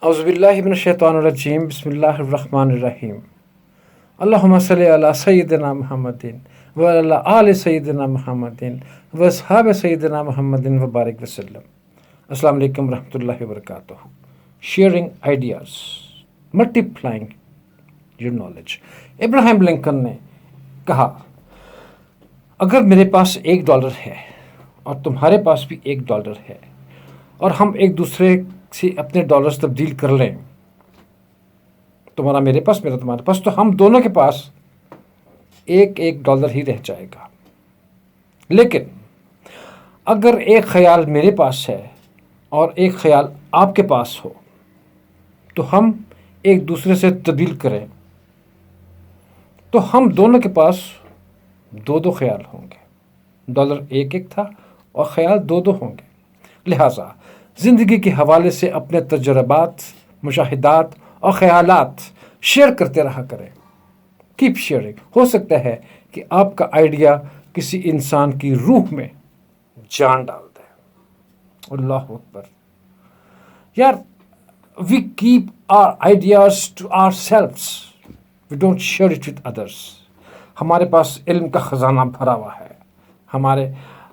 اعوذ باللہ من الشیطان الرجیم بسم اللہ الرحمن الرحیم اللہم صلی علی سیدنا محمد وعلی آل سیدنا محمد واصحاب سیدنا محمد وبارک وسلم۔ السلام علیکم ورحمۃ اللہ وبرکاتہ۔ Sharing ideas, multiplying your knowledge. Abraham Lincoln نے کہا، اگر میرے پاس $1 ہے اور تمہارے پاس بھی $1 ہے اور ہم ایک دوسرے سے اپنے ڈالرز تبدیل کر لیں، تمہارا میرے پاس میرا تمہارے پاس، تو ہم دونوں کے پاس $1 ہی رہ جائے گا۔ لیکن اگر ایک خیال میرے پاس ہے اور ایک خیال آپ کے پاس ہو تو ہم ایک دوسرے سے تبدیل کریں تو ہم دونوں کے پاس 2 خیال ہوں گے۔ ڈالر ایک تھا اور خیال 2 ہوں گے۔ لہٰذا زندگی کے حوالے سے اپنے تجربات، مشاہدات اور خیالات شیئر کرتے رہا کریں۔ Cap sharing. ہو سکتا ہے کہ آپ کا آئیڈیا کسی انسان کی روح میں جان ڈال دے۔ اللہ اکبر۔ یار، we keep our ideas to ourselves, we don't share it with others. ہمارے پاس علم کا خزانہ بھرا ہوا ہے۔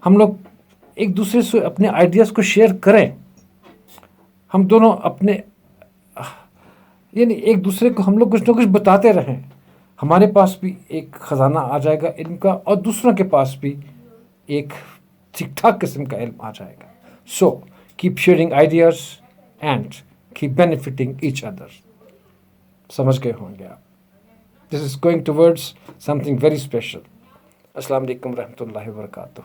ہم لوگ ایک دوسرے سے اپنے آئیڈیاز کو شیئر کریں۔ ہم دونوں ایک دوسرے کو ہم لوگ کچھ نہ کچھ بتاتے رہیں۔ ہمارے پاس بھی ایک خزانہ آ جائے گا علم کا، اور دوسروں کے پاس بھی ایک ٹھیک ٹھاک قسم کا علم آ جائے گا۔ So keep sharing ideas and keep benefiting each other. سمجھ گئے ہوں گے آپ۔ This is going towards something very special. السلام علیکم ورحمۃ اللہ وبرکاتہ۔